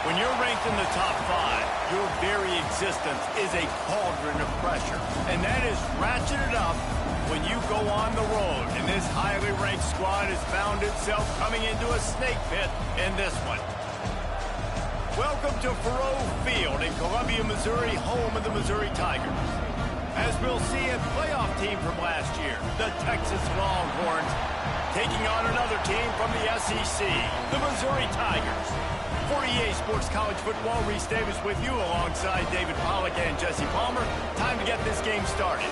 When you're ranked in the top 5, your very existence is a cauldron of pressure. And that is ratcheted up when you go on the road. And this highly ranked squad has found itself coming into a snake pit in this one. Welcome to Faurot Field in Columbia, Missouri, home of the Missouri Tigers. As we'll see, a playoff team from last year, the Texas Longhorns, taking on another team from the SEC, the Missouri Tigers. For EA Sports College Football, Reese Davis with you alongside David Pollack and Jesse Palmer. Time to get this game started.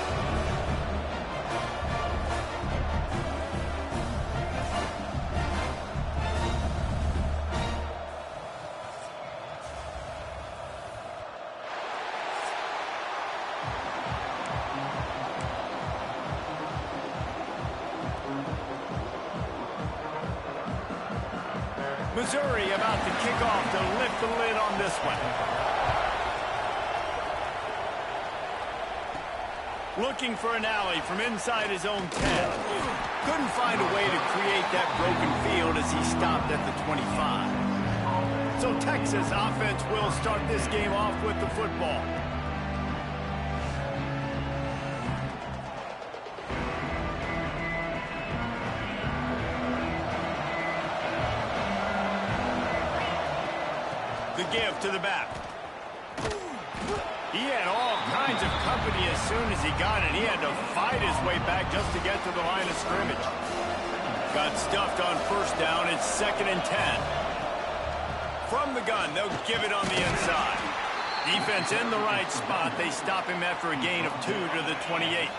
Missouri about to kick off to lift the lid on this one. Looking for an alley from inside his own 10. Couldn't find a way to create that broken field as he stopped at the 25. So Texas offense will start this game off with the football. The give to the back. He had all kinds of company as soon as he got it. He had to fight his way back just to get to the line of scrimmage. Got stuffed on first down. It's 2nd and 10. From the gun, they'll give it on the inside. Defense in the right spot. They stop him after a gain of 2 to the 28.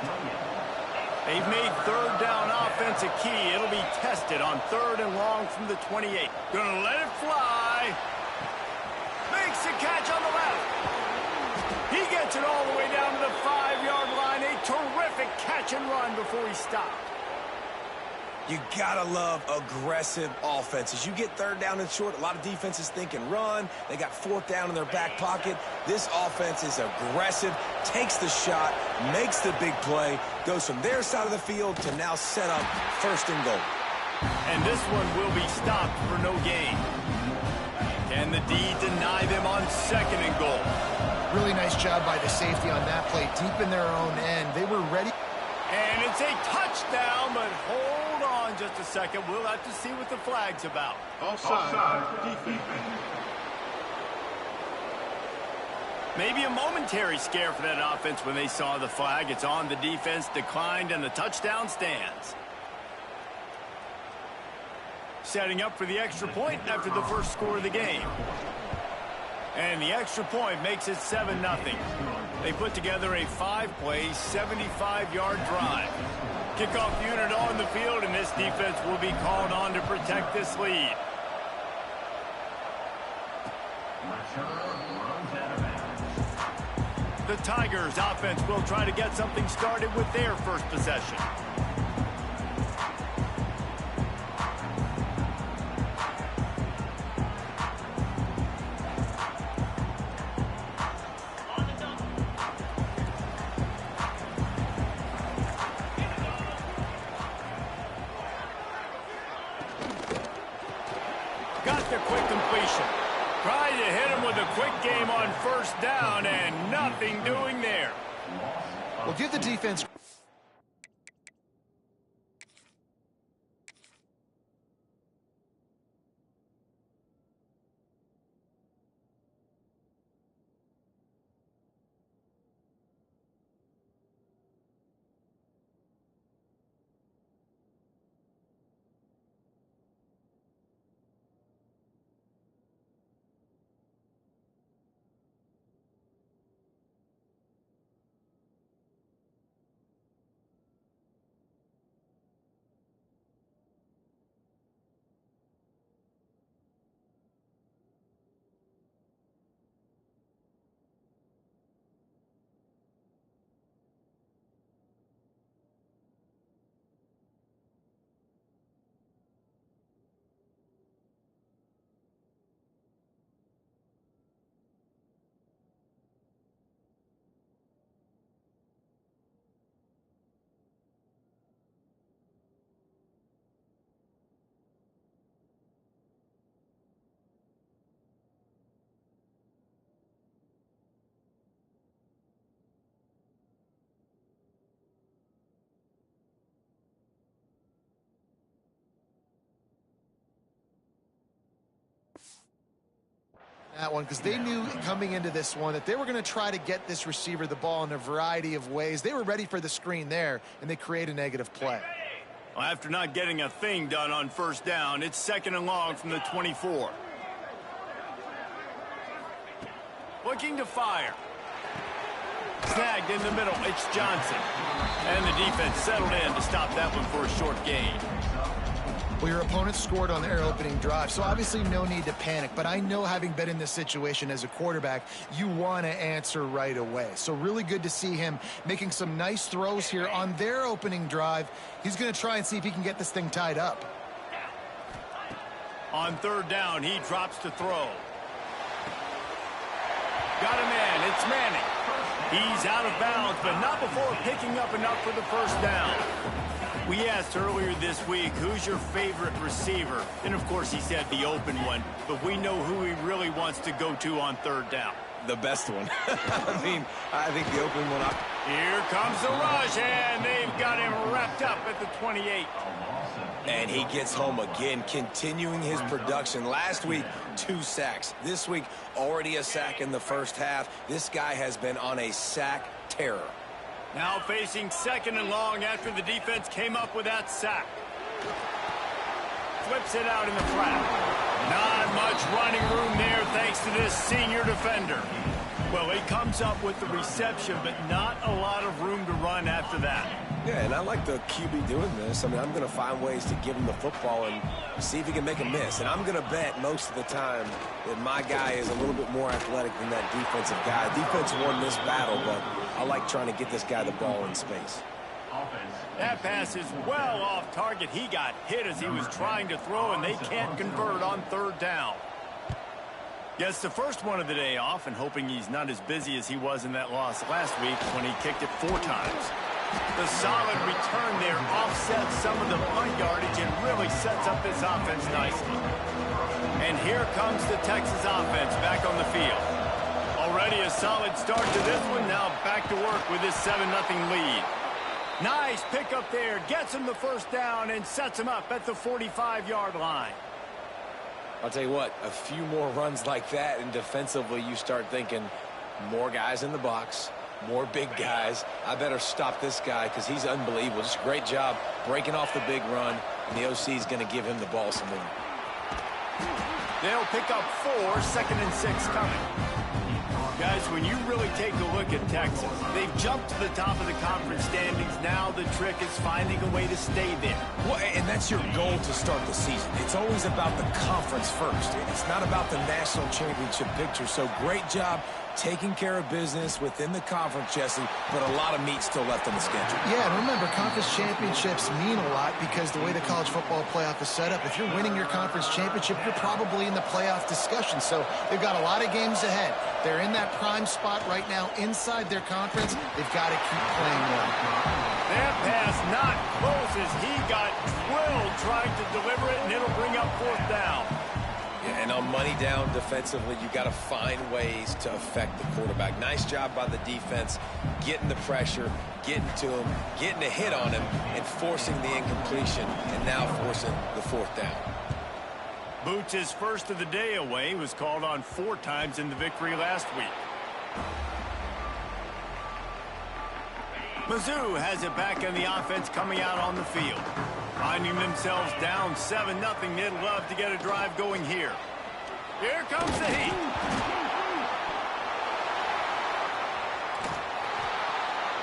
They've made third down offense a key. It'll be tested on 3rd and long from the 28. Gonna let it fly. Makes the catch on the left. He gets it all the way down to the 5-yard line. A terrific catch and run before he stopped. You gotta love aggressive offenses. You get third down and short, a lot of defenses think and run. They got fourth down in their back pocket. This offense is aggressive, takes the shot, makes the big play, goes from their side of the field to now set up first and goal. And this one will be stopped for no gain. Can the D deny them on second and goal? Really nice job by the safety on that play, deep in their own end. They were ready. And it's a touchdown, but hold on just a second. We'll have to see what the flag's about. Offside. Defense. Maybe a momentary scare for that offense when they saw the flag. It's on the defense, declined, and the touchdown stands. Setting up for the extra point after the first score of the game. And the extra point makes it 7-0. They put together a 5-play, 75-yard drive. Kickoff unit on the field, and this defense will be called on to protect this lead. The Tigers offense will try to get something started with their first possession. Got the quick completion. Tried to hit him with a quick game on first down, and nothing doing there. Well, give the defense. That one, because they knew coming into this one that they were going to try to get this receiver the ball in a variety of ways. They were ready for the screen there, and they create a negative play. Well, after not getting a thing done on first down, it's second and long from the 24. Looking to fire. Snagged in the middle, it's Johnson. And the defense settled in to stop that one for a short gain. Well, your opponent scored on their opening drive, so obviously no need to panic. But I know, having been in this situation as a quarterback, you want to answer right away. So really good to see him making some nice throws here on their opening drive. He's going to try and see if he can get this thing tied up. On third down, he drops to throw. Got a man, it's Manning. He's out of bounds, but not before picking up enough for the first down. We asked earlier this week, who's your favorite receiver? And, of course, he said the open one. But we know who he really wants to go to on third down. The best one. I think the open one. Here comes the rush, and they've got him wrapped up at the 28. And he gets home again, continuing his production. Last week, 2 sacks. This week, already a sack in the first half. This guy has been on a sack terror. Now facing second and long after the defense came up with that sack. Flips it out in the flat. Not much running room there thanks to this senior defender. Well, he comes up with the reception, but not a lot of room to run after that. Yeah, and I like the QB doing this. I mean, I'm going to find ways to give him the football and see if he can make a miss. And I'm going to bet most of the time that my guy is a little bit more athletic than that defensive guy. Defense won this battle, but I like trying to get this guy the ball in space. Offense. That pass is well off target. He got hit as he was trying to throw, and they can't convert on third down. Gets the first one of the day off, and hoping he's not as busy as he was in that loss last week when he kicked it 4 times. The solid return there offsets some of the punt yardage and really sets up this offense nicely. And here comes the Texas offense back on the field. Already a solid start to this one. Now back to work with this 7-0 lead. Nice pickup there. Gets him the first down and sets him up at the 45-yard line. I'll tell you what, a few more runs like that, and defensively you start thinking more guys in the box, more big guys. I better stop this guy because he's unbelievable. Just a great job breaking off the big run, and the OC is going to give him the ball some more. They'll pick up 4, 2nd and 6 coming. Guys, when you really take a look at Texas, they've jumped to the top of the conference standings. Now the trick is finding a way to stay there. Well, and that's your goal to start the season. It's always about the conference first. It's not about the national championship picture. So great job taking care of business within the conference, Jesse, but a lot of meat still left on the schedule. Yeah, and remember, conference championships mean a lot because the way the college football playoff is set up, if you're winning your conference championship, you're probably in the playoff discussion. So they've got a lot of games ahead. They're in that prime spot right now inside their conference. They've got to keep playing well. That pass not close as he got drilled trying to deliver it, and it'll bring up 4th down. Yeah, and on money down defensively, you got to find ways to affect the quarterback. Nice job by the defense, getting the pressure, getting to him, getting a hit on him, and forcing the incompletion, and now forcing the 4th down. Boots, his first of the day away, was called on 4 times in the victory last week. Mizzou has it back in the offense coming out on the field. Finding themselves down 7-0, they'd love to get a drive going here. Here comes the heat.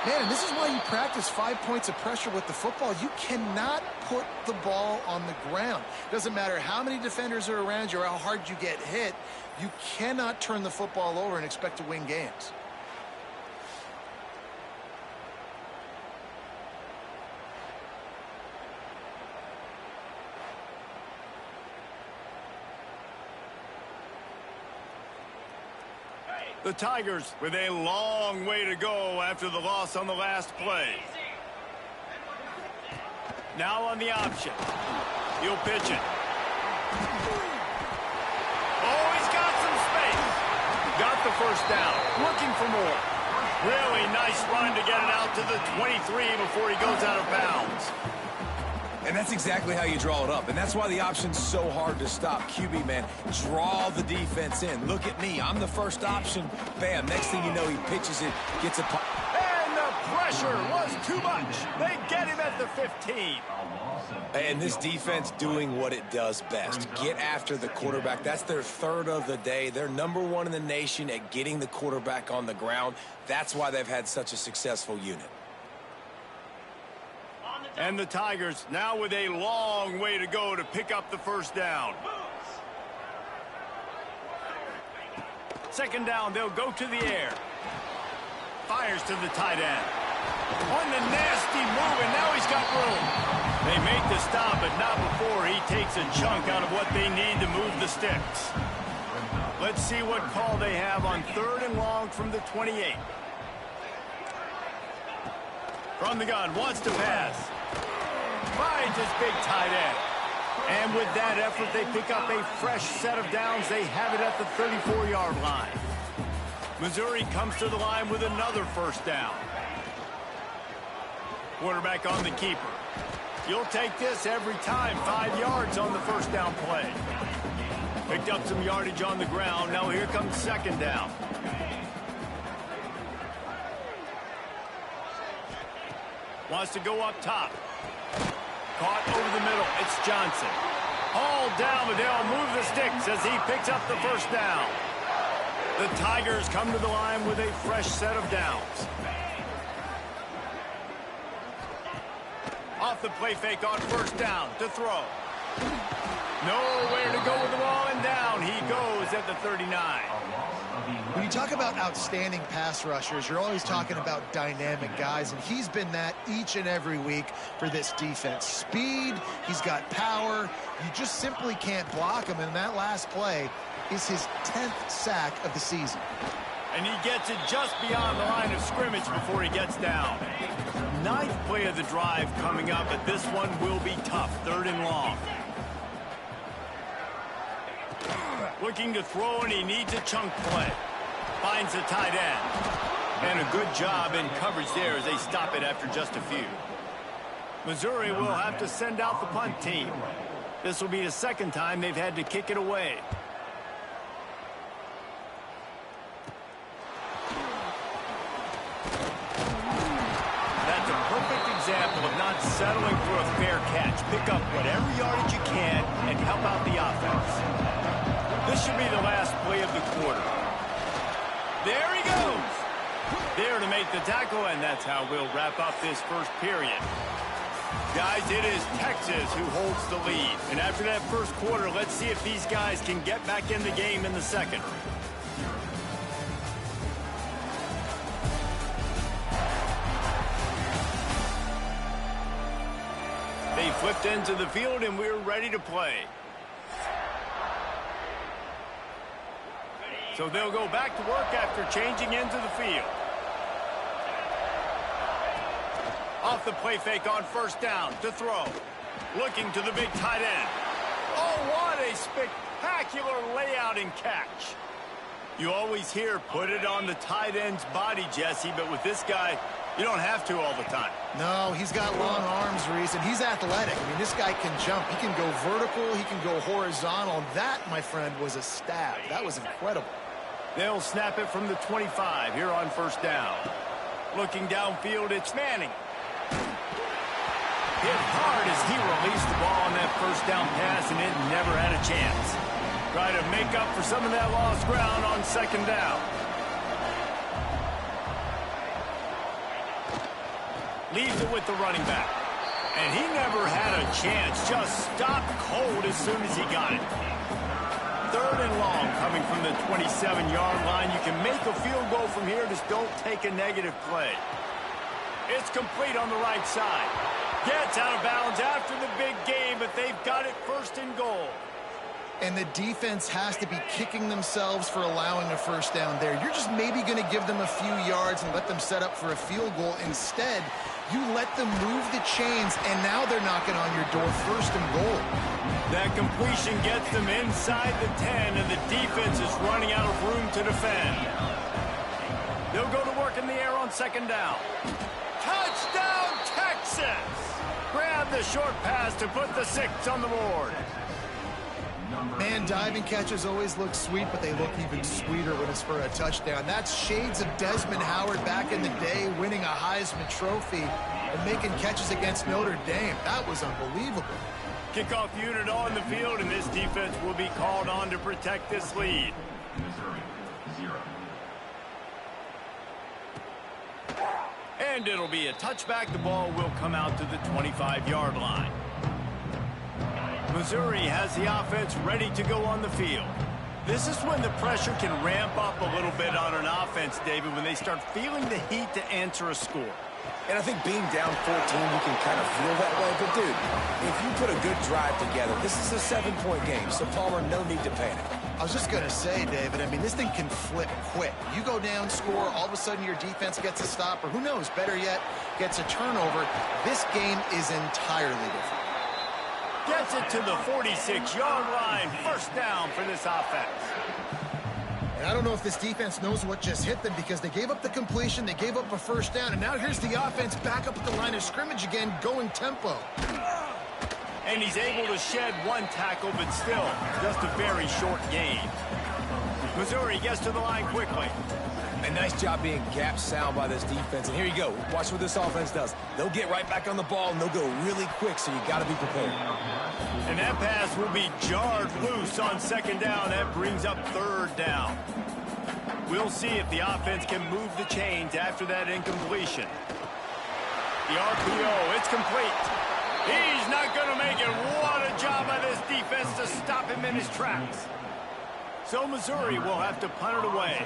Man, and this is why you practice 5 points of pressure with the football. You cannot put the ball on the ground. Doesn't matter how many defenders are around you or how hard you get hit. You cannot turn the football over and expect to win games. The Tigers with a long way to go after the loss on the last play. Now on the option. He'll pitch it. Oh, he's got some space. Got the first down. Looking for more. Really nice run to get it out to the 23 before he goes out of bounds. And that's exactly how you draw it up. And that's why the option's so hard to stop. QB, man, draw the defense in. Look at me. I'm the first option. Bam. Next thing you know, he pitches it, gets a pop. And the pressure was too much. They get him at the 15. And this defense doing what it does best. Get after the quarterback. That's their 3rd of the day. They're #1 in the nation at getting the quarterback on the ground. That's why they've had such a successful unit. And the Tigers now with a long way to go to pick up the first down. 2nd down, they'll go to the air. Fires to the tight end. On the nasty move, and now he's got room. They make the stop, but not before he takes a chunk out of what they need to move the sticks. Let's see what call they have on 3rd and long from the 28. From the gun, wants to pass. Finds his big tight end. And with that effort, they pick up a fresh set of downs. They have it at the 34-yard line. Missouri comes to the line with another first down. Quarterback on the keeper. You'll take this every time. 5 yards on the first down play. Picked up some yardage on the ground. Now here comes 2nd down. Wants to go up top. Caught over the middle. It's Johnson. Hauled down, but they'll move the sticks as he picks up the first down. The Tigers come to the line with a fresh set of downs. Off the play fake on 1st down to throw. Nowhere to go with the ball, and down he goes at the 39. When you talk about outstanding pass rushers, you're always talking about dynamic guys, and he's been that each and every week for this defense. Speed, he's got power. You just simply can't block him, and that last play is his 10th sack of the season. And he gets it just beyond the line of scrimmage before he gets down. 9th play of the drive coming up, but this one will be tough. 3rd and long. Looking to throw, and he needs a chunk play. Finds the tight end. And a good job in coverage there as they stop it after just a few. Missouri will have to send out the punt team. This will be the 2nd time they've had to kick it away. That's a perfect example of not settling for a fair catch. Pick up whatever yardage you can and help out the offense. This should be the last play of the quarter. There he goes. There to make the tackle, and that's how we'll wrap up this first period. Guys, it is Texas who holds the lead. And after that first quarter, let's see if these guys can get back in the game in the second. They flipped into the field, and we're ready to play. So they'll go back to work after changing into the field. Off the play fake on 1st down to throw. Looking to the big tight end. Oh, what a spectacular layout and catch. You always hear put it on the tight end's body, Jesse, but with this guy, you don't have to all the time. No, he's got long arms, Reese, and he's athletic. I mean, this guy can jump. He can go vertical. He can go horizontal. That, my friend, was a stab. That was incredible. They'll snap it from the 25 here on 1st down. Looking downfield, it's Manning. Hit hard as he released the ball on that 1st down pass, and it never had a chance. Try to make up for some of that lost ground on 2nd down. Leaves it with the running back. And he never had a chance. Just stopped cold as soon as he got it. 3rd and long coming from the 27-yard line. You can make a field goal from here. Just don't take a negative play. It's complete on the right side. Gets out of bounds after the big game, but they've got it 1st and goal. And the defense has to be kicking themselves for allowing a 1st down there. You're just maybe going to give them a few yards and let them set up for a field goal. Instead, you let them move the chains, and now they're knocking on your door 1st and goal. That completion gets them inside the 10, and the defense is running out of room to defend. They'll go to work in the air on 2nd down. Touchdown, Texas! Grab the short pass to put the 6 on the board. Man, diving catches always look sweet, but they look even sweeter when it's for a touchdown. That's shades of Desmond Howard back in the day, winning a Heisman Trophy and making catches against Notre Dame. That was unbelievable. Kickoff unit on the field, and this defense will be called on to protect this lead. And it'll be a touchback. The ball will come out to the 25-yard line. Missouri has the offense ready to go on the field. This is when the pressure can ramp up a little bit on an offense, David, when they start feeling the heat to answer a score. And I think being down 14, you can kind of feel that way. But, dude, if you put a good drive together, this is a 7-point game. So, Palmer, no need to panic. I was just going to say, David, I mean, this thing can flip quick. You go down, score, all of a sudden your defense gets a stop, or who knows, better yet, gets a turnover. This game is entirely different. Gets it to the 46-yard line. 1st down for this offense. And I don't know if this defense knows what just hit them, because they gave up the completion, they gave up a 1st down, and now here's the offense back up at the line of scrimmage again, going tempo. And he's able to shed 1 tackle, but still just a very short gain. Missouri gets to the line quickly. A nice job being gap sound by this defense. And here you go. Watch what this offense does. They'll get right back on the ball, and they'll go really quick, so you got to be prepared. And that pass will be jarred loose on 2nd down. That brings up 3rd down. We'll see if the offense can move the chains after that incompletion. The RPO, it's complete. He's not going to make it. What a job by this defense to stop him in his tracks. So Missouri will have to punt it away.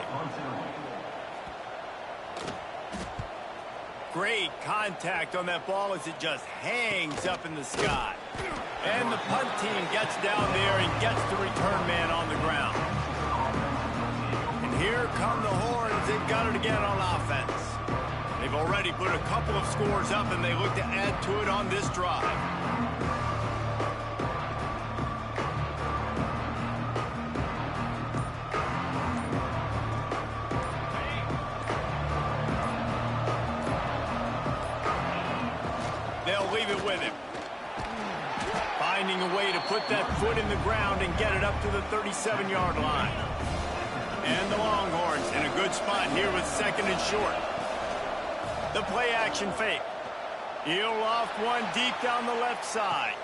Great contact on that ball as it just hangs up in the sky. And the punt team gets down there and gets the return man on the ground. And here come the Horns. They've got it again on offense. They've already put a couple of scores up, and they look to add to it on this drive. They'll leave it with him. Finding a way to put that foot in the ground and get it up to the 37-yard line. And the Longhorns in a good spot here with second and short. The play action fake. He'll loft one deep down the left side.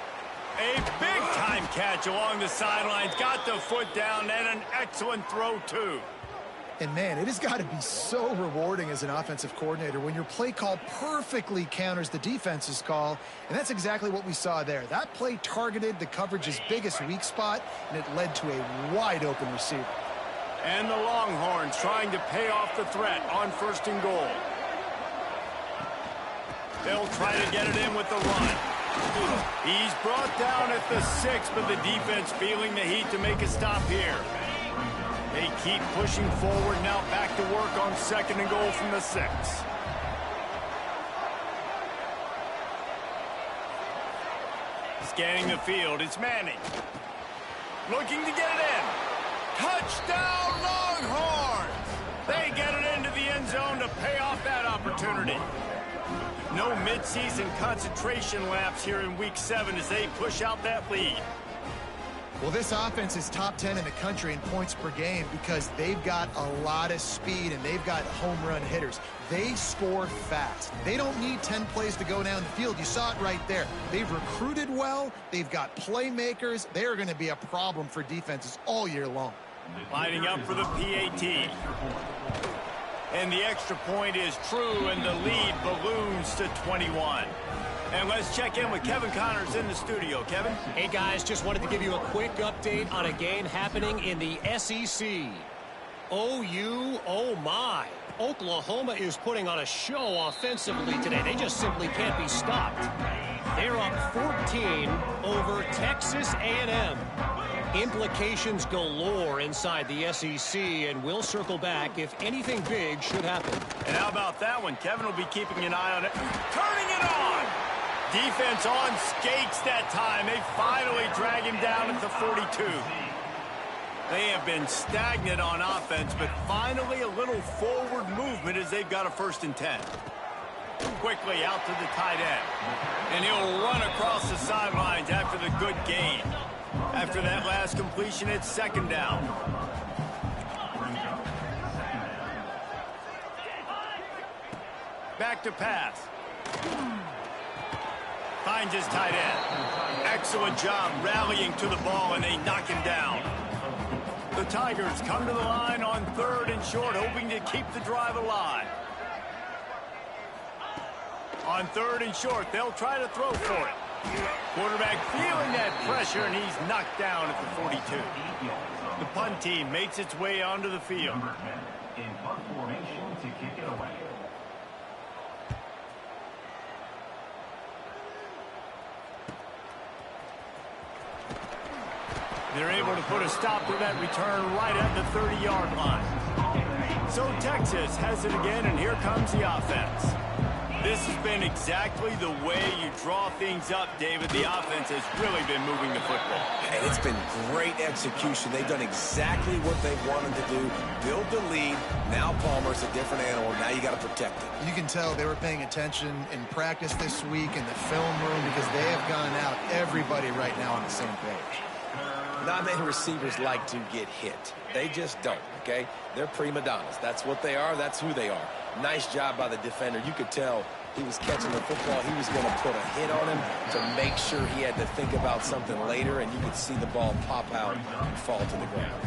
A big-time catch along the sidelines. Got the foot down and an excellent throw, too. And, man, it has got to be so rewarding as an offensive coordinator when your play call perfectly counters the defense's call, and that's exactly what we saw there. That play targeted the coverage's biggest weak spot, and it led to a wide-open receiver. And the Longhorns trying to pay off the threat on first and goal. They'll try to get it in with the run. He's brought down at the 6, but the defense feeling the heat to make a stop here. They keep pushing forward now, back to work on second and goal from the 6. Scanning the field, it's Manning. Looking to get it in. Touchdown, Longhorns! They get it into the end zone to pay off that opportunity. No midseason concentration laps here in Week 7 as they push out that lead. Well, this offense is top 10 in the country in points per game because they've got a lot of speed and they've got home run hitters. They score fast. They don't need 10 plays to go down the field. You saw it right there. They've recruited well. They've got playmakers. They are going to be a problem for defenses all year long. Lining up for the PAT. And the extra point is true, and the lead balloons to 21. And let's check in with Kevin Connors in the studio. Kevin? Hey, guys, just wanted to give you a quick update on a game happening in the SEC. OU, oh my. Oklahoma is putting on a show offensively today. They just simply can't be stopped. They're up 14 over Texas A&M. Implications galore inside the SEC, and we'll circle back if anything big should happen. And how about that one? Kevin will be keeping an eye on it. Turning it on! Defense on skates that time. They finally drag him down at the 42. They have been stagnant on offense, but finally a little forward movement as they've got a 1st and 10. Quickly out to the tight end. And he'll run across the sidelines after the good gain. After that last completion, it's 2nd down. Back to pass. Finds his tight end. Excellent job rallying to the ball, and they knock him down. The Tigers come to the line on 3rd and short, hoping to keep the drive alive. On 3rd and short, they'll try to throw for it. Quarterback feeling that pressure, and he's knocked down at the 42. The punt team makes its way onto the field. In punt formation to kick it away. They're able to put a stop to that return right at the 30-yard line. So Texas has it again, and here comes the offense. This has been exactly the way you draw things up, David. The offense has really been moving the football. And it's been great execution. They've done exactly what they wanted to do. Build the lead. Now Palmer's a different animal. Now you got to protect it. You can tell they were paying attention in practice this week in the film room because they have gone out, everybody right now on the same page. Not many receivers like to get hit. They just don't, okay? They're prima donnas. That's what they are. That's who they are. Nice job by the defender. You could tell he was catching the football. He was going to put a hit on him to make sure he had to think about something later, and you could see the ball pop out and fall to the ground.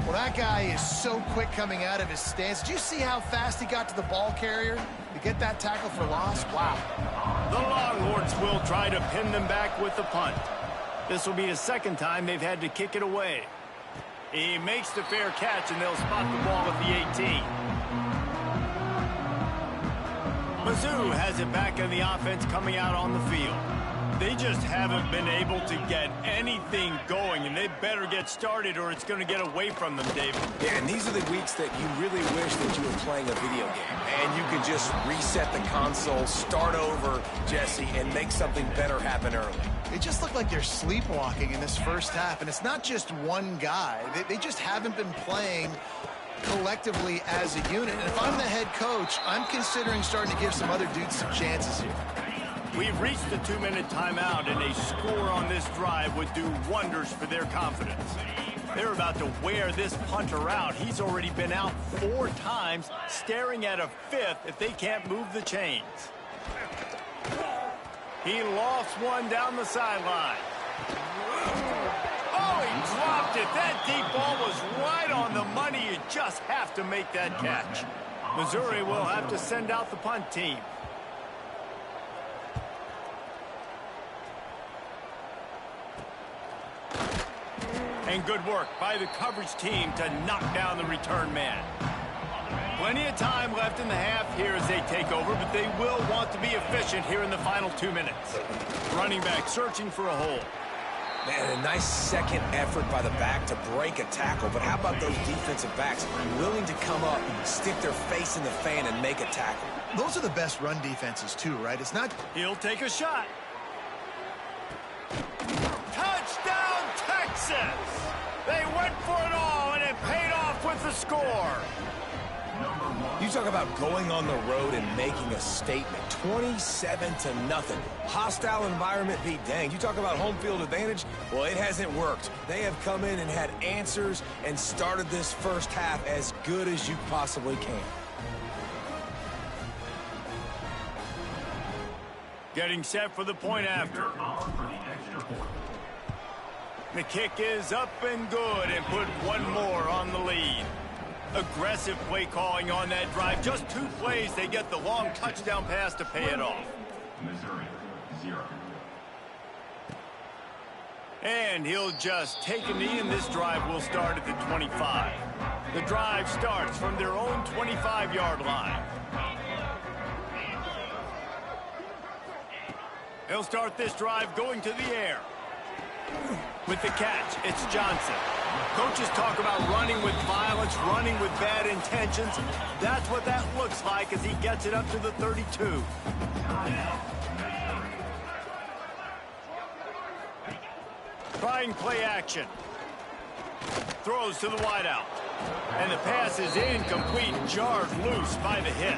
Well, that guy is so quick coming out of his stance. Did you see how fast he got to the ball carrier to get that tackle for loss? Wow. The Longhorns will try to pin them back with the punt. This will be the 2nd time they've had to kick it away. He makes the fair catch, and they'll spot the ball at the 18. Mizzou has it back in the offense coming out on the field. They just haven't been able to get anything going, and they better get started or it's going to get away from them, David. Yeah, and these are the weeks that you really wish that you were playing a video game and you could just reset the console, start over, Jesse, and make something better happen early. They just look like they're sleepwalking in this first half, and it's not just one guy. They just haven't been playing collectively as a unit. And if I'm the head coach, I'm considering starting to give some other dudes some chances here. We've reached the 2-minute timeout, and a score on this drive would do wonders for their confidence. They're about to wear this punter out. He's already been out 4 times, staring at a 5th if they can't move the chains. He lofts one down the sideline. Oh, he dropped it. That deep ball was right on the money. You just have to make that catch. Missouri will have to send out the punt team. And good work by the coverage team to knock down the return man. Plenty of time left in the half here as they take over, but they will want to be efficient here in the final 2 minutes. Running back searching for a hole. Man, a nice second effort by the back to break a tackle, but how about those defensive backs willing to come up, stick their face in the fan, and make a tackle? Those are the best run defenses too, right? It's not... He'll take a shot. Touchdown, Texas! They went for it all, and it paid off with the score. You talk about going on the road and making a statement. 27-0. Hostile environment be danged. You talk about home field advantage. Well, it hasn't worked. They have come in and had answers and started this first half as good as you possibly can. Getting set for the point after. The kick is up and good, and put one more on the lead. Aggressive play calling on that drive. Just 2 plays, they get the long touchdown pass to pay it off. Missouri, 0. And he'll just take a knee, and this drive will start at the 25. The drive starts from their own 25-yard line. He'll start this drive going to the air. With the catch, it's Johnson. Coaches talk about running with violence, running with bad intentions. That's what that looks like as he gets it up to the 32. Trying play action. Throws to the wideout. And the pass is incomplete, jarred loose by the hit.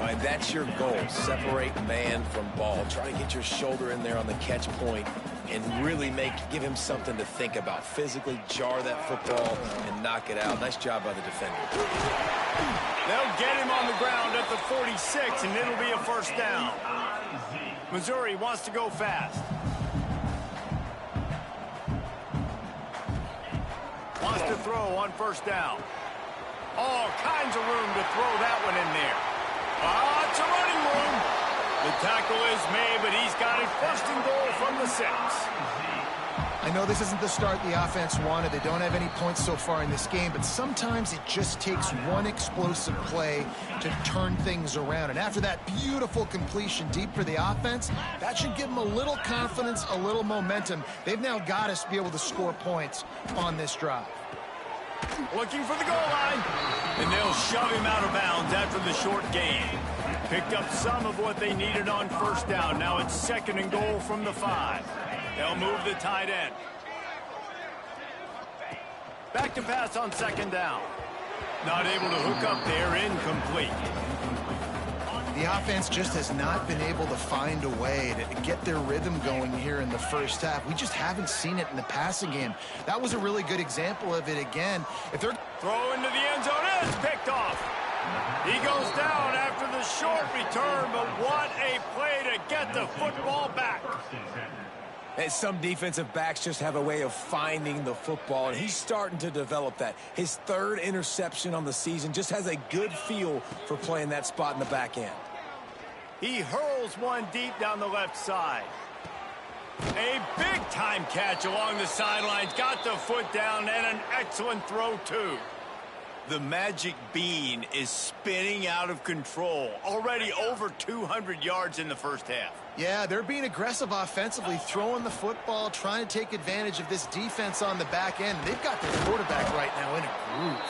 And that's your goal. Separate man from ball. Try to get your shoulder in there on the catch point and really give him something to think about. Physically jar that football and knock it out. Nice job by the defender. They'll get him on the ground at the 46, and it'll be a first down. Missouri wants to go fast. Wants to throw on first down. All kinds of room to throw that one in there. It's a running room. The tackle is made, but he's got it first and goal from the 6. I know this isn't the start the offense wanted. They don't have any points so far in this game, but sometimes it just takes one explosive play to turn things around. And after that beautiful completion deep for the offense, that should give them a little confidence, a little momentum. They've now got us to be able to score points on this drive. Looking for the goal line. And they'll shove him out of bounds after the short gain. Picked up some of what they needed on first down. Now it's second and goal from the 5. They'll move the tight end. Back to pass on second down. Not able to hook up there, incomplete. The offense just has not been able to find a way to get their rhythm going here in the first half. We just haven't seen it in the passing game. That was a really good example of it again. If they're throw into the end zone, it's picked off. He goes down after the short return, but what a play to get the football back. And some defensive backs just have a way of finding the football, and he's starting to develop that. His 3rd interception on the season, just has a good feel for playing that spot in the back end. He hurls one deep down the left side. A big-time catch along the sidelines. Got the foot down and an excellent throw, too. The magic bean is spinning out of control. Already over 200 yards in the first half. Yeah, they're being aggressive offensively, throwing the football, trying to take advantage of this defense on the back end. They've got their quarterback right now in a groove.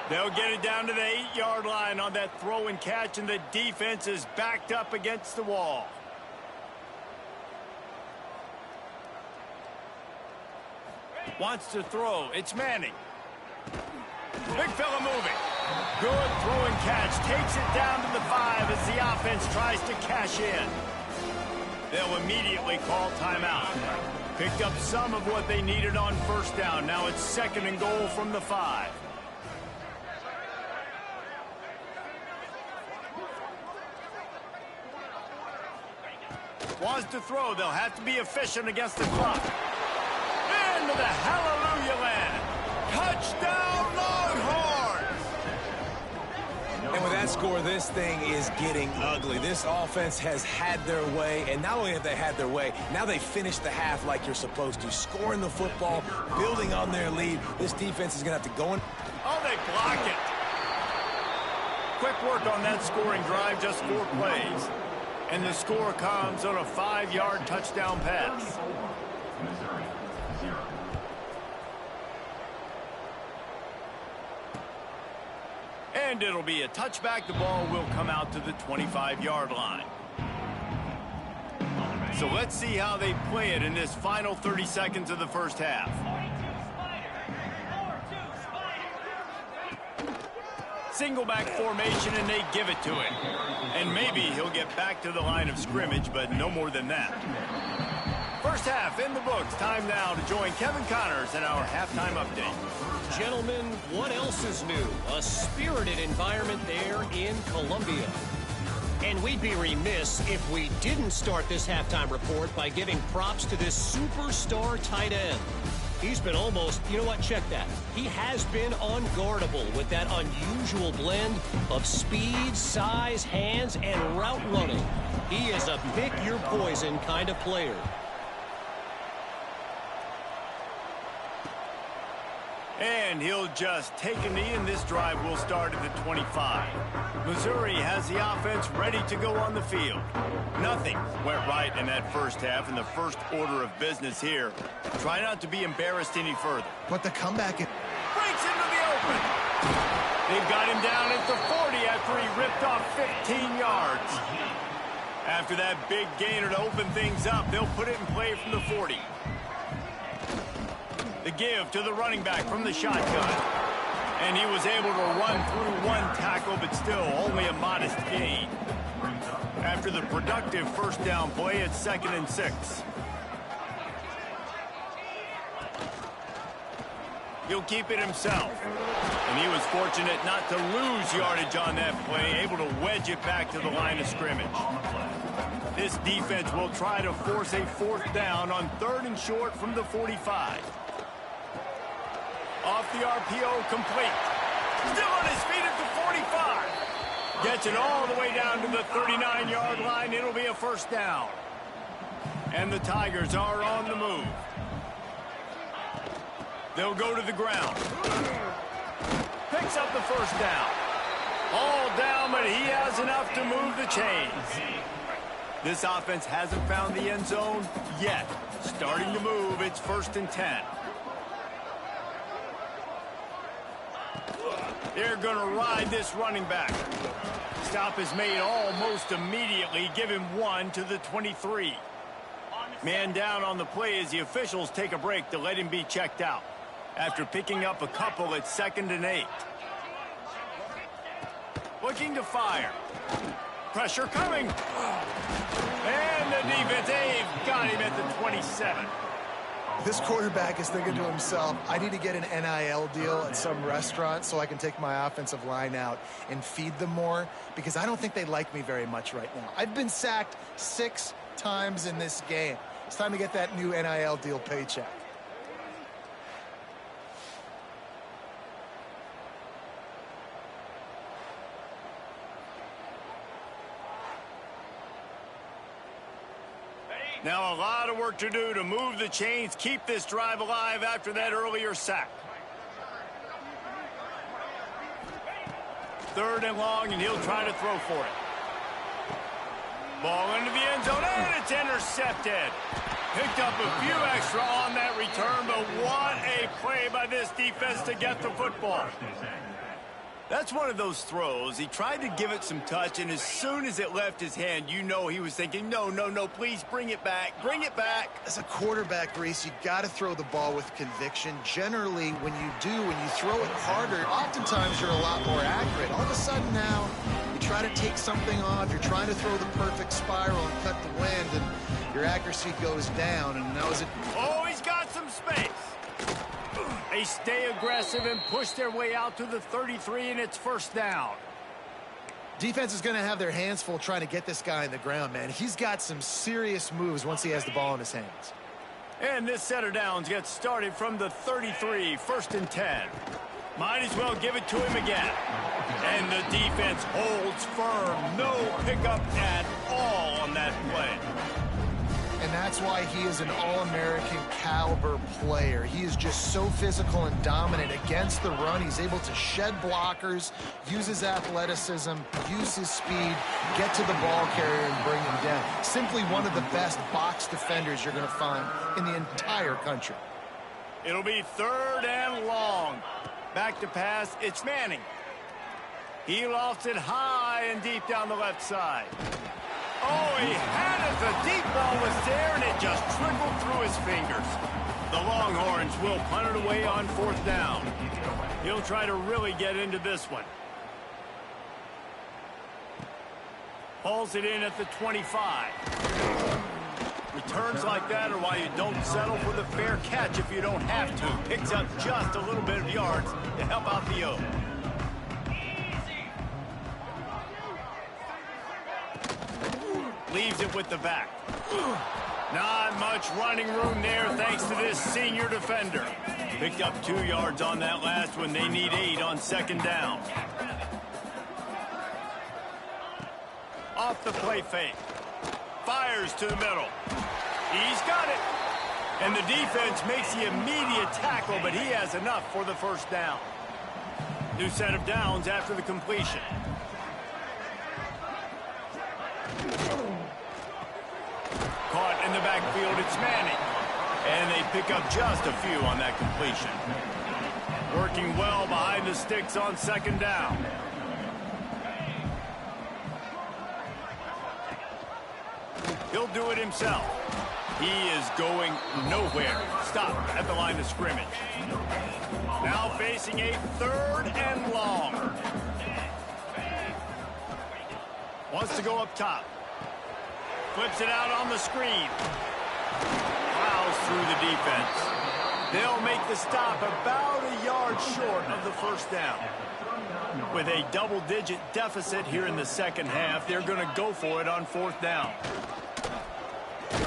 They'll get it down to the 8-yard line on that throw and catch, and the defense is backed up against the wall. Wants to throw. It's Manning. Big fella moving. Good throw and catch. Takes it down to the 5 as the offense tries to cash in. They'll immediately call timeout. Picked up some of what they needed on first down. Now it's 2nd and goal from the 5. Wants to throw. They'll have to be efficient against the clock. Into the hallelujah land. Touchdown Longhorns! And with that score, this thing is getting ugly. This offense has had their way, and not only have they had their way, now they finished the half like you're supposed to, scoring the football, building on their lead. This defense is going to have to go in. Oh, they block it. Quick work on that scoring drive, just 4 plays. And the score comes on a 5-yard touchdown pass. Missouri, 0. And it'll be a touchback. The ball will come out to the 25-yard line. So let's see how they play it in this final 30 seconds of the first half. Single back formation, and they give it to him. And maybe he'll get back to the line of scrimmage, but no more than that. First half in the books. Time now to join Kevin Connors in our halftime update. Gentlemen, what else is new? A spirited environment there in Columbia. And we'd be remiss if we didn't start this halftime report by giving props to this superstar tight end. He's been almost, you know what, check that. He has been unguardable with that unusual blend of speed, size, hands, and route running. He is a pick-your-poison kind of player. And he'll just take a knee, and this drive will start at the 25. Missouri has the offense ready to go on the field. Nothing went right in that first half, and the first order of business here. Try not to be embarrassed any further. But the comeback... Breaks into the open. They've got him down at the 40 after he ripped off 15 yards. After that big gainer to open things up, they'll put it in play from the 40. The give to the running back from the shotgun. And he was able to run through 1 tackle, but still only a modest gain. After the productive first down play, it's 2nd and 6. He'll keep it himself. And he was fortunate not to lose yardage on that play, able to wedge it back to the line of scrimmage. This defense will try to force a 4th down on 3rd and short from the 45. Off the RPO, complete. Still on his feet at the 45. Gets it all the way down to the 39-yard line. It'll be a first down. And the Tigers are on the move. They'll go to the ground. Picks up the first down. All down, but he has enough to move the chains. This offense hasn't found the end zone yet. Starting to move, it's 1st and 10. They're going to ride this running back. Stop is made almost immediately. Give him 1 to the 23. Man down on the play as the officials take a break to let him be checked out. After picking up a couple at 2nd and 8. Looking to fire. Pressure coming. And the defense, they've got him at the 27. This quarterback is thinking to himself, I need to get an NIL deal at some restaurant so I can take my offensive line out and feed them more, because I don't think they like me very much right now. I've been sacked 6 times in this game. It's time to get that new NIL deal paycheck. Ready? Now a lot of work to do to move the chains, keep this drive alive after that earlier sack. 3rd and long, and he'll try to throw for it. Ball into the end zone, and it's intercepted. Picked up a few extra on that return, but what a play by this defense to get the football. That's one of those throws. He tried to give it some touch, and as soon as it left his hand, you know he was thinking, no, no, no, please bring it back, bring it back. As a quarterback, Reese, you got to throw the ball with conviction. Generally, when you throw it harder, oftentimes you're a lot more accurate. All of a sudden now, you try to take something off, you're trying to throw the perfect spiral and cut the wind, and your accuracy goes down, and that was it. Oh, he's got some space. They stay aggressive and push their way out to the 33, and it's 1st down. Defense is going to have their hands full trying to get this guy in the ground, man. He's got some serious moves once he has the ball in his hands. And this set of downs gets started from the 33, 1st and 10. Might as well give it to him again. And the defense holds firm. No pickup at all on that play. And that's why he is an All-American caliber player. He is just so physical and dominant against the run. He's able to shed blockers, use his athleticism, use his speed, get to the ball carrier and bring him down. Simply one of the best box defenders you're going to find in the entire country. It'll be 3rd and long. Back to pass. It's Manning. He lofts it high and deep down the left side. Oh, he had it. The deep ball was there, and it just trickled through his fingers. The Longhorns will punt it away on 4th down. He'll try to really get into this one. Hauls it in at the 25. Returns like that are why you don't settle for the fair catch if you don't have to. Picks up just a little bit of yards to help out the O. Leaves it with the back. Not much running room there thanks to this senior defender. Picked up 2 yards on that last one. They need 8 on 2nd down. Off the play fake. Fires to the middle. He's got it. And the defense makes the immediate tackle, but he has enough for the 1st down. New set of downs after the completion. Caught in the backfield, it's Manning. And they pick up just a few on that completion. Working well behind the sticks on 2nd down. He'll do it himself. He is going nowhere. Stop at the line of scrimmage. Now facing a 3rd and long. Wants to go up top. Flips it out on the screen. Plows through the defense. They'll make the stop about a yard short of the 1st down. With a double-digit deficit here in the 2nd half, they're going to go for it on 4th down.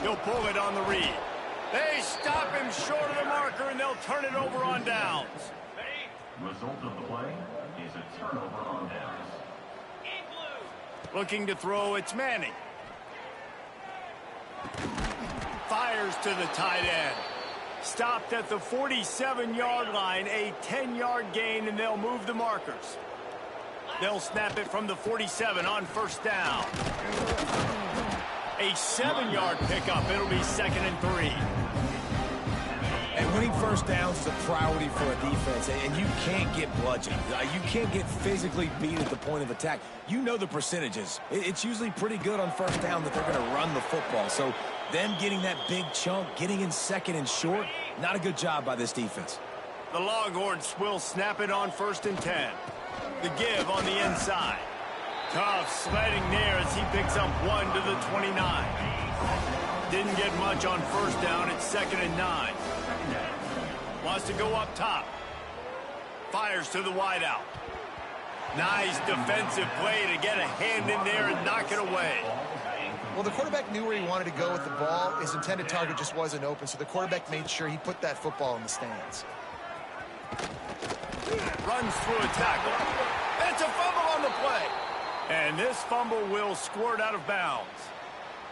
He'll pull it on the read. They stop him short of the marker, and they'll turn it over on downs. Result of the play is a turnover on downs. Looking to throw, it's Manning. Fires to the tight end. Stopped at the 47-yard line, a 10-yard gain, and they'll move the markers. They'll snap it from the 47 on 1st down. A 7-yard pickup. It'll be 2nd and 3. And winning 1st downs is a priority for a defense, and you can't get bludgeoned. You can't get physically beat at the point of attack. You know the percentages. It's usually pretty good on 1st down that they're going to run the football. So them getting that big chunk, getting in 2nd and short, not a good job by this defense. The Longhorns will snap it on 1st and 10. The give on the inside. Tough sledding there as he picks up 1 to the 29. Didn't get much on 1st down. It's 2nd and 9. Wants to go up top. Fires to the wideout. Nice defensive play to get a hand in there and knock it away. Well, the quarterback knew where he wanted to go with the ball. His intended target just wasn't open, so the quarterback made sure he put that football in the stands. Runs through a tackle. It's a fumble on the play. And this fumble will squirt out of bounds.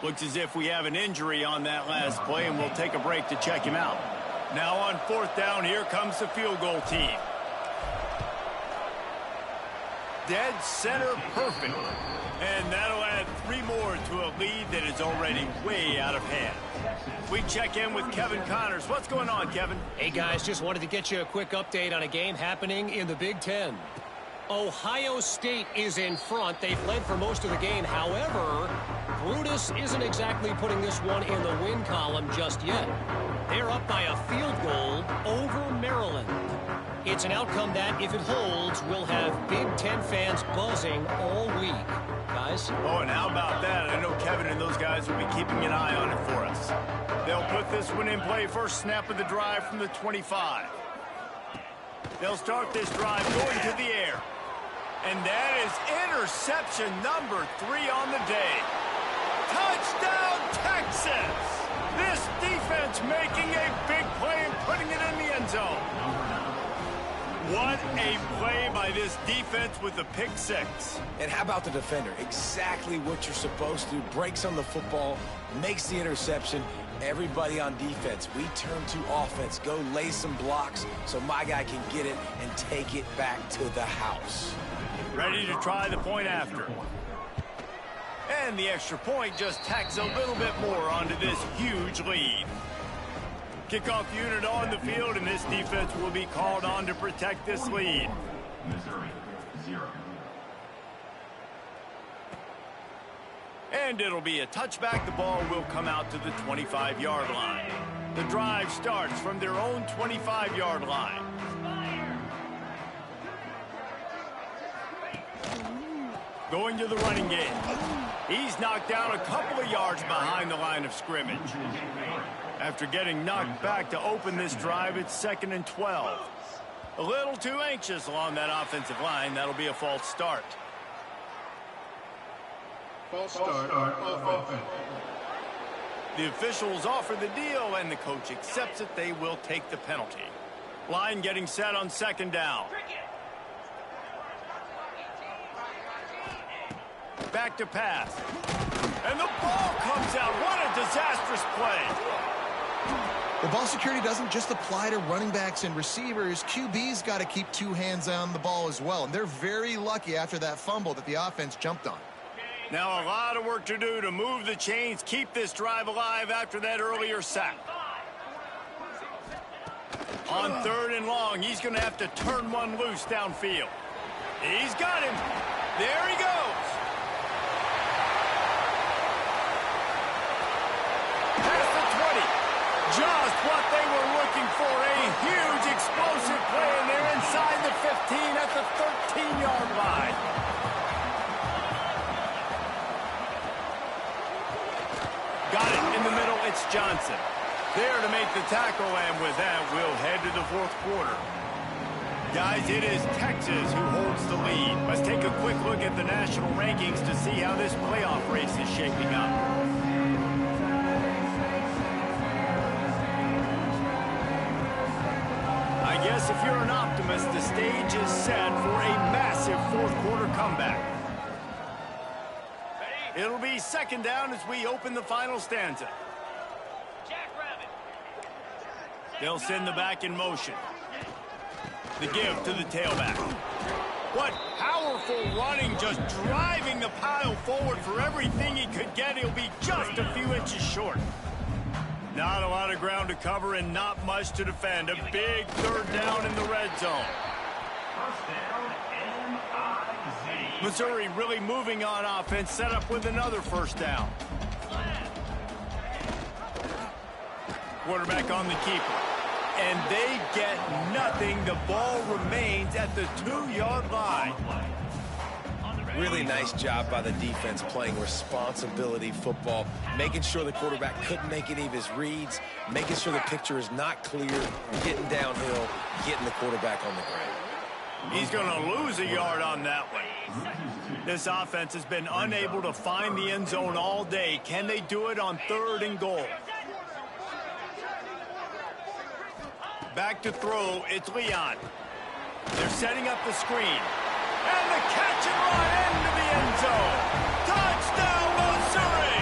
Looks as if we have an injury on that last play, and we'll take a break to check him out. Now on 4th down, here comes the field goal team. Dead center perfect. And that'll add 3 more to a lead that is already way out of hand. We check in with Kevin Connors. What's going on, Kevin? Hey, guys, just wanted to get you a quick update on a game happening in the Big Ten. Ohio State is in front. They've led for most of the game. However, Brutus isn't exactly putting this one in the win column just yet. They're up by a field goal over Maryland. It's an outcome that, if it holds, will have Big Ten fans buzzing all week. Guys? Oh, and how about that? I know Kevin and those guys will be keeping an eye on it for us. They'll put this one in play. First snap of the drive from the 25. They'll start this drive going to the air. And that is interception number 3 on the day. Touchdown, Texas! This defense making a big play and putting it in the end zone. What a play by this defense with the pick 6. And how about the defender? Exactly what you're supposed to do. Breaks on the football, makes the interception. Everybody on defense, we turn to offense. Go lay some blocks so my guy can get it and take it back to the house. Ready to try the point after. And the extra point just tacks a little bit more onto this huge lead. Kickoff unit on the field, and this defense will be called on to protect this lead. Missouri, 0. And it'll be a touchback. The ball will come out to the 25-yard line. The drive starts from their own 25-yard line. Going to the running game. He's knocked down a couple of yards behind the line of scrimmage. After getting knocked back to open this drive, it's 2nd and 12. A little too anxious along that offensive line. That'll be a false start. False start on offense. The officials offer the deal, and the coach accepts it. They will take the penalty. Line getting set on 2nd down. Back to pass. And the ball comes out. What a disastrous play. The ball security doesn't just apply to running backs and receivers. QB's got to keep 2 hands on the ball as well. And they're very lucky after that fumble that the offense jumped on. Now a lot of work to do to move the chains, keep this drive alive after that earlier sack. On 3rd and long, he's going to have to turn one loose downfield. He's got him. There he goes. Past the 20. Just what they were looking for. A huge explosive play, and they're inside the 15 at the 13-yard line. Got it in the middle. It's Johnson. There to make the tackle, and with that, we'll head to the 4th quarter. Guys, it is Texas who holds the lead. Let's take a quick look at the national rankings to see how this playoff race is shaping up. I guess if you're an optimist, the stage is set for a massive 4th quarter comeback. It'll be 2nd down as we open the final stanza. They'll send the back in motion. The give to the tailback. What powerful running, just driving the pile forward for everything he could get. He'll be just a few inches short. Not a lot of ground to cover and not much to defend. A big 3rd down in the red zone. First down, MIZ. Missouri really moving on offense, set up with another 1st down. Quarterback on the keeper. And they get nothing. The ball remains at the 2-yard line. Really nice job by the defense playing responsibility football, making sure the quarterback couldn't make any of his reads, making sure the picture is not clear, getting downhill, getting the quarterback on the ground. He's going to lose a yard on that one. This offense has been unable to find the end zone all day. Can they do it on 3rd and goal? Back to throw, it's Leon. They're setting up the screen. And the catch and run into the end zone. Touchdown, Missouri!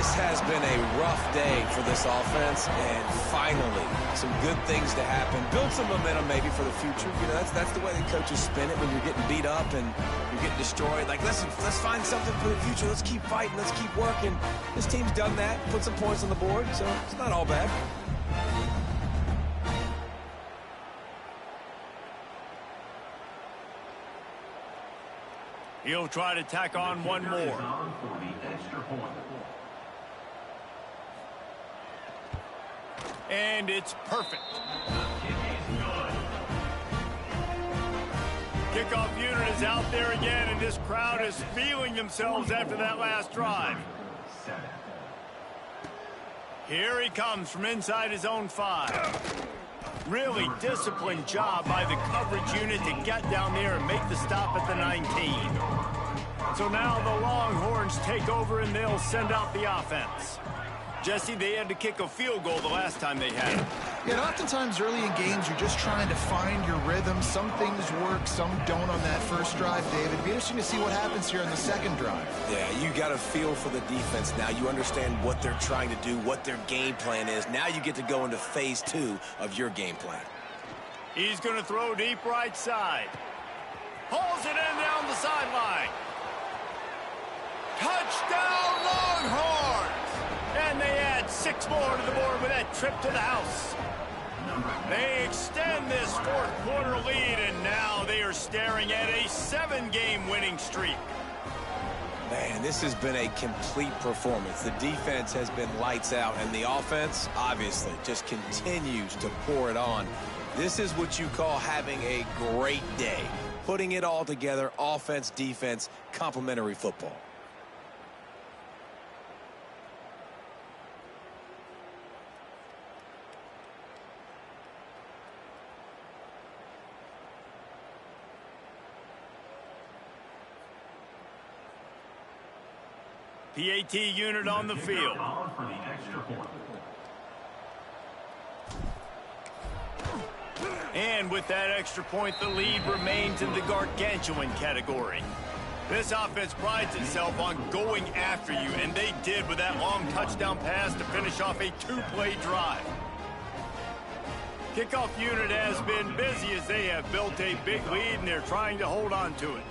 This has been a rough day for this offense, and finally, some good things to happen. Build some momentum maybe for the future. You know, that's the way the coaches spin it when you're getting beat up and you're getting destroyed. Like, let's find something for the future. Let's keep fighting. Let's keep working. This team's done that, put some points on the board, so it's not all bad. He'll try to tack on one more. And it's perfect. Kickoff unit is out there again, and this crowd is feeling themselves after that last drive. Here he comes from inside his own 5. Really disciplined job by the coverage unit to get down there and make the stop at the 19. So now the Longhorns take over and they'll send out the offense. Jesse, they had to kick a field goal the last time they had it. Yeah, and oftentimes early in games, you're just trying to find your rhythm. Some things work, some don't on that first drive, David. It'd be interesting to see what happens here on the second drive. Yeah, you got a feel for the defense now. You understand what they're trying to do, what their game plan is. Now you get to go into phase 2 of your game plan. He's going to throw deep right side. Pulls it in down the sideline. Touchdown, Longhorns! And they add 6 more to the board with that trip to the house. They extend this fourth quarter lead, and now they are staring at a 7-game winning streak. Man, this has been a complete performance. The defense has been lights out, and the offense, obviously, just continues to pour it on. This is what you call having a great day. Putting it all together, offense, defense, complementary football. PAT unit on the field. And with that extra point, the lead remains in the gargantuan category. This offense prides itself on going after you, and they did with that long touchdown pass to finish off a 2-play drive. Kickoff unit has been busy as they have built a big lead, and they're trying to hold on to it.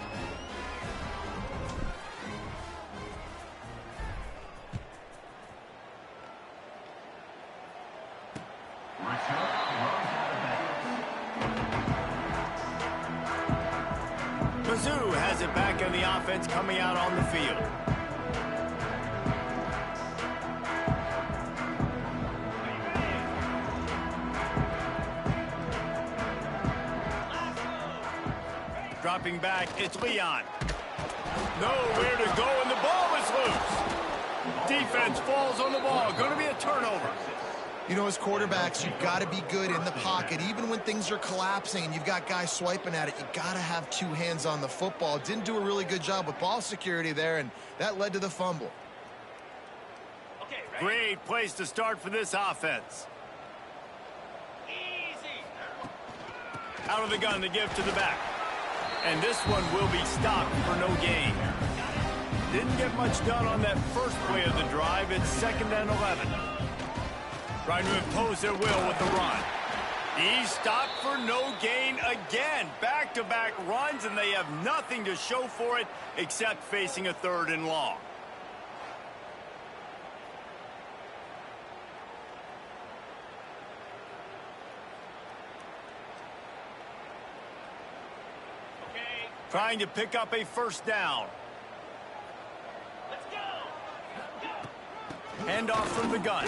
Mizzou has it back in the offense coming out on the field. Dropping back, it's Leon. Nowhere to go, and the ball is loose. Defense falls on the ball. Going to be a turnover. You know, as quarterbacks, you've got to be good in the pocket. Even when things are collapsing and you've got guys swiping at it, you've got to have 2 hands on the football. Didn't do a really good job with ball security there, and that led to the fumble. Okay, great place to start for this offense. Easy. Out of the gun to give to the back. And this one will be stopped for no gain. Didn't get much done on that first play of the drive. It's 2nd and 11. Trying to impose their will with the run. He's stopped for no gain again. Back-to-back runs, and they have nothing to show for it except facing a 3rd and long. Okay. Trying to pick up a 1st down. Let's go. Handoff from the gun.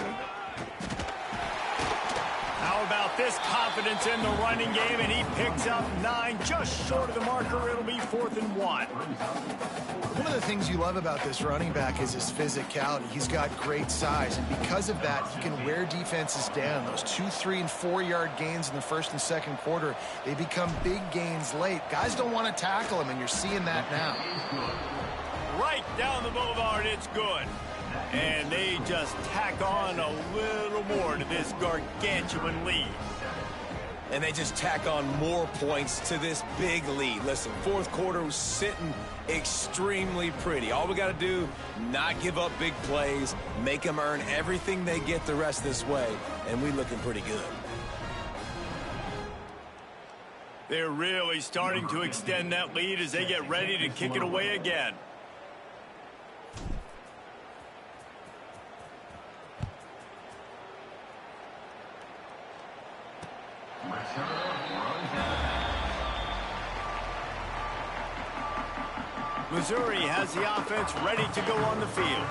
How about this confidence in the running game, and he picks up 9, just short of the marker. It'll be 4th and 1. One of the things you love about this running back is his physicality. He's got great size, and because of that, he can wear defenses down. Those 2, 3, and 4-yard gains in the 1st and 2nd quarter, they become big gains late. Guys don't want to tackle him, and you're seeing that now. Right down the boulevard, it's good. And they just tack on a little more to this gargantuan lead. and they just tack on more points to this big lead. Listen, fourth quarter was sitting extremely pretty. All we got to do, not give up big plays, make them earn everything they get the rest this way, and we looking pretty good. They're really starting to extend that lead as they get ready to kick it away again. Missouri has the offense ready to go on the field.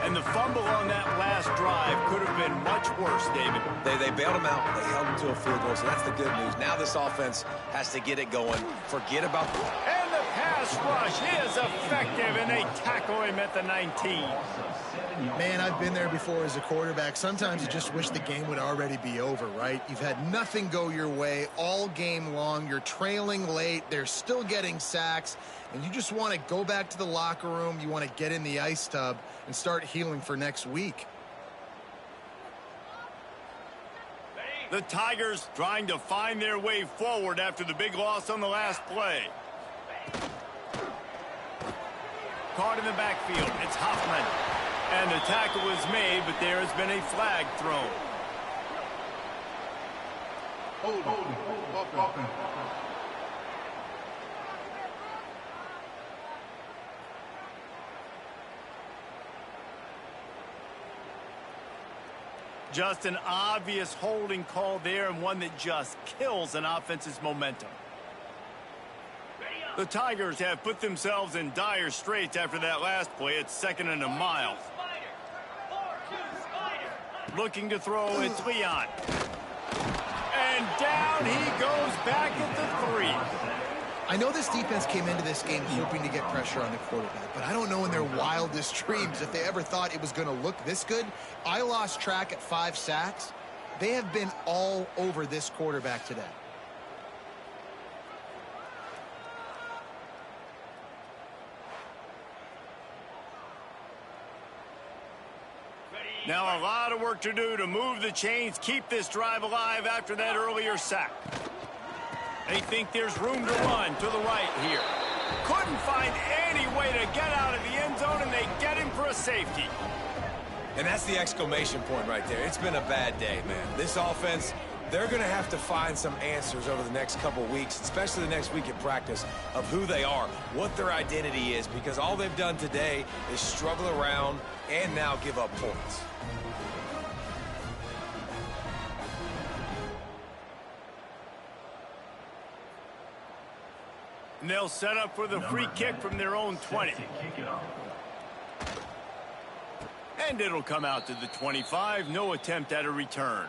And the fumble on that last drive could have been much worse, David. They bailed him out. They held him to a field goal, so that's the good news. Now this offense has to get it going. Forget about the... And the pass rush is effective, and they tackle him at the 19. Man, I've been there before as a quarterback. Sometimes you just wish the game would already be over, right? You've had nothing go your way all game long. You're trailing late. They're still getting sacks. And you just want to go back to the locker room. You want to get in the ice tub and start healing for next week. The Tigers trying to find their way forward after the big loss on the last play. Caught in the backfield. It's Hoffman. And the tackle is made, but there has been a flag thrown. Hold. Just an obvious holding call there, and one that just kills an offense's momentum. The Tigers have put themselves in dire straits after that last play. It's 2nd and a mile. Looking to throw, it's Leon. And down he goes back at the 3. I know this defense came into this game hoping to get pressure on the quarterback, but I don't know in their wildest dreams if they ever thought it was going to look this good. I lost track at 5 sacks. They have been all over this quarterback today. Now a lot of work to do to move the chains, keep this drive alive after that earlier sack. They think there's room to run to the right here. Couldn't find any way to get out of the end zone, and they get him for a safety. And that's the exclamation point right there. It's been a bad day, man. This offense, they're going to have to find some answers over the next couple weeks, especially the next week in practice, of who they are, what their identity is, because all they've done today is struggle around and now give up points. And they'll set up for the free kick from their own 20. And it'll come out to the 25. No attempt at a return.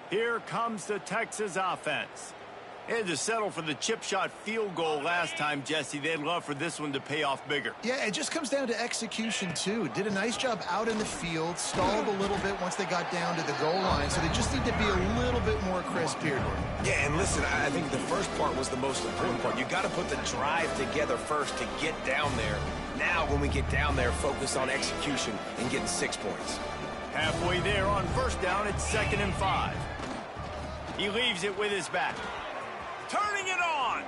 Here comes the Texas offense. They had to settle for the chip shot field goal last time, Jesse. They'd love for this one to pay off bigger. Yeah, it just comes down to execution, too. Did a nice job out in the field, stalled a little bit once they got down to the goal line, so they just need to be a little bit more crisp here. Yeah, and listen, I think the first part was the most important part. You got to put the drive together first to get down there. Now, when we get down there, focus on execution and getting 6 points. Halfway there on first down, it's 2nd and 5. He leaves it with his back. Turning it on.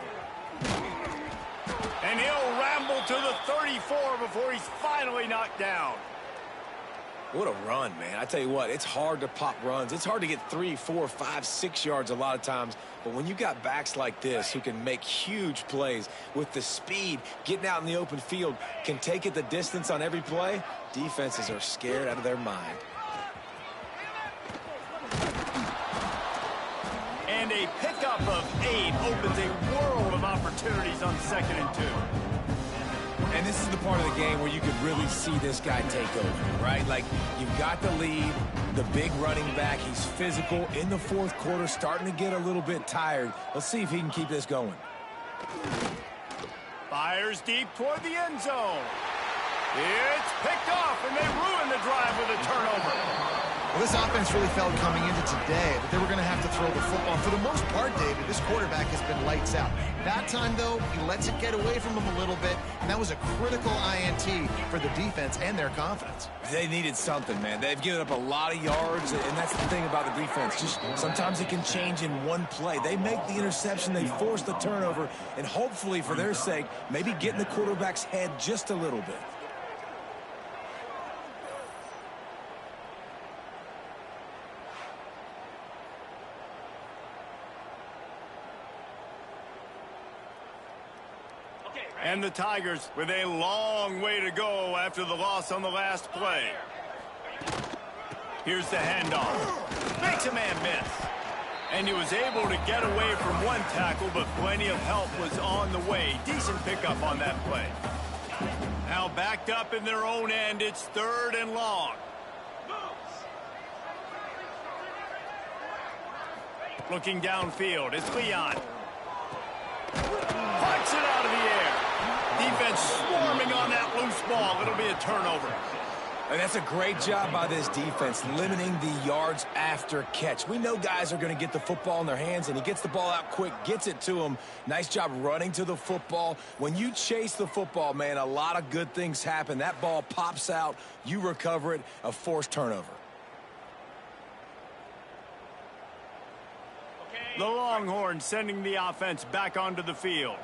And he'll ramble to the 34 before he's finally knocked down. What a run, man. I tell you what, it's hard to pop runs. It's hard to get 3, 4, 5, 6 yards a lot of times. But when you got backs like this who can make huge plays with the speed, getting out in the open field, can take it the distance on every play, defenses are scared out of their mind. And a pickup of 8 opens a world of opportunities on 2nd and 2. And this is the part of the game where you could really see this guy take over, right? Like, you've got the lead, the big running back. He's physical in the fourth quarter, starting to get a little bit tired. Let's see if he can keep this going. Fires deep toward the end zone. It's picked off, and they ruin the drive with a turnover. Well, this offense really felt coming into today that they were going to have to throw the football. For the most part, David, this quarterback has been lights out. That time, though, he lets it get away from him a little bit, and that was a critical INT for the defense and their confidence. They needed something, man. They've given up a lot of yards, and that's the thing about the defense. Just sometimes it can change in one play. They make the interception, they force the turnover, and hopefully, for their sake, maybe get in the quarterback's head just a little bit. And the Tigers with a long way to go after the loss on the last play. Here's the handoff. Makes a man miss. And he was able to get away from one tackle, but plenty of help was on the way. Decent pickup on that play. Now backed up in their own end. It's 3rd and long. Looking downfield. It's Leon. Punch it out of the air. Defense swarming on that loose ball. It'll be a turnover. And that's a great job by this defense, limiting the yards after catch. We know guys are going to get the football in their hands, and he gets the ball out quick, gets it to him. Nice job running to the football. When you chase the football, man, a lot of good things happen. That ball pops out, you recover it, a forced turnover. The Longhorns sending the offense back onto the field.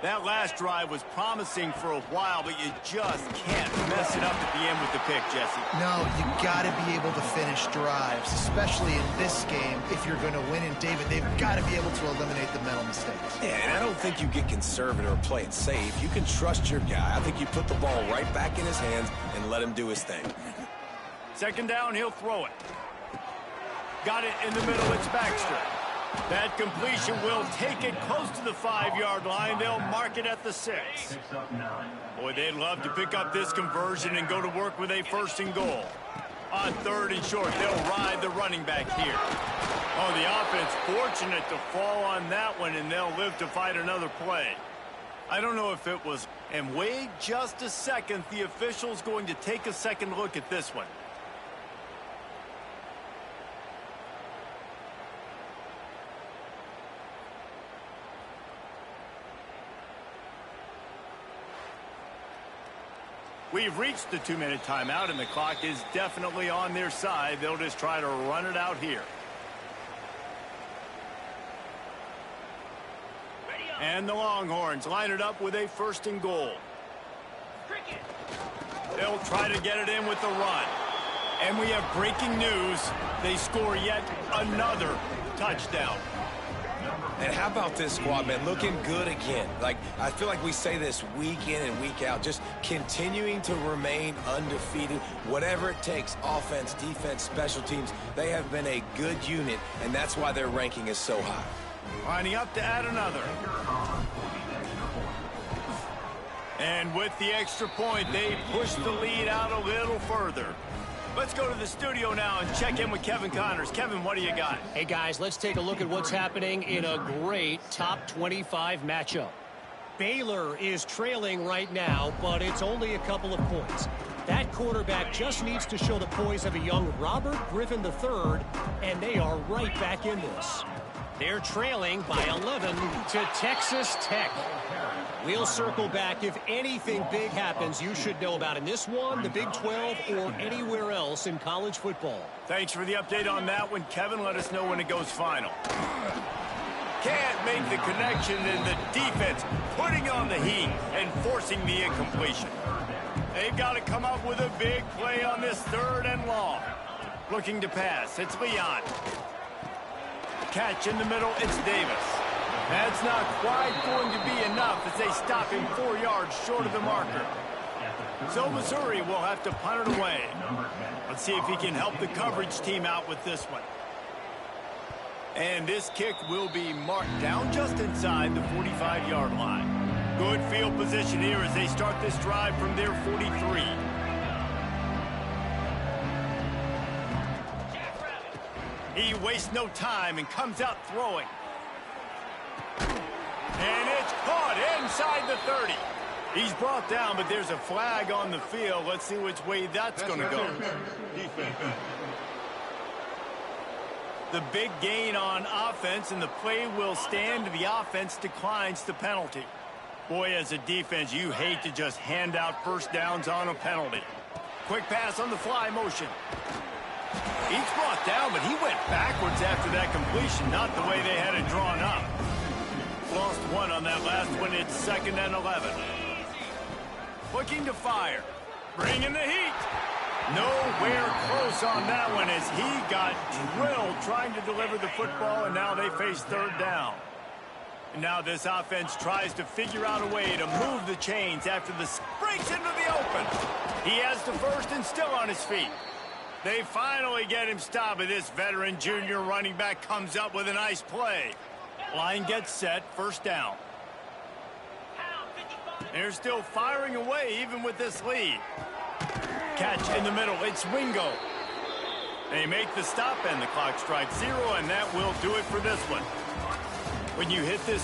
That last drive was promising for a while, but you just can't mess it up at the end with the pick, Jesse. No, you got to be able to finish drives, especially in this game if you're going to win. And, David, they've got to be able to eliminate the mental mistakes. Yeah, and I don't think you get conservative or play it safe. You can trust your guy. I think you put the ball right back in his hands and let him do his thing. 2nd down, he'll throw it. Got it in the middle, it's Baxter. That completion will take it close to the 5-yard line. They'll mark it at the 6. Boy, they'd love to pick up this conversion and go to work with a 1st and goal. On 3rd and short, they'll ride the running back here. Oh, the offense fortunate to fall on that one, and they'll live to fight another play. I don't know if it was. And wait just a second. The official's going to take a second look at this one. We've reached the 2-minute timeout, and the clock is definitely on their side. They'll just try to run it out here. And the Longhorns line it up with a 1st and goal. They'll try to get it in with the run. And we have breaking news. They score yet another touchdown. And how about this squad, man? Looking good again. Like, I feel like we say this week in and week out, just continuing to remain undefeated. Whatever it takes, offense, defense, special teams, they have been a good unit, and that's why their ranking is so high. Lining up to add another. And with the extra point, they push the lead out a little further. Let's go to the studio now and check in with Kevin Connors. Kevin, what do you got? Hey, guys, let's take a look at what's happening in a great top 25 matchup. Baylor is trailing right now, but it's only a couple of points. That quarterback just needs to show the poise of a young Robert Griffin III, and they are right back in this. They're trailing by 11 to Texas Tech. We'll circle back. If anything big happens, you should know about in this one, the Big 12, or anywhere else in college football. Thanks for the update on that one, Kevin. Let us know when it goes final. Can't make the connection, and the defense putting on the heat and forcing the incompletion. They've got to come up with a big play on this 3rd and long. Looking to pass. It's Leon. Catch in the middle. It's Davis. That's not quite going to be enough as they stop him 4 yards short of the marker. So Missouri will have to punt it away. Let's see if he can help the coverage team out with this one. And this kick will be marked down just inside the 45-yard line. Good field position here as they start this drive from their 43. He wastes no time and comes out throwing. And it's caught inside the 30. He's brought down, but there's a flag on the field. Let's see which way that's going to go. The big gain on offense, and the play will stand. The offense declines the penalty. Boy, as a defense, you hate to just hand out first downs on a penalty. Quick pass on the fly motion. He's brought down, but he went backwards after that completion, not the way they had it drawn up. Lost one on that last one. It's 2nd and 11. Looking to fire. Bringing the heat. Nowhere close on that one as he got drilled trying to deliver the football, and now they face 3rd down. And now this offense tries to figure out a way to move the chains after the breaks into the open. He has the first and still on his feet. They finally get him stopped, but this veteran junior running back comes up with a nice play. Line gets set, 1st down. They're still firing away even with this lead. Catch in the middle, it's Wingo. They make the stop and the clock strikes 0, and that will do it for this one. When you hit this...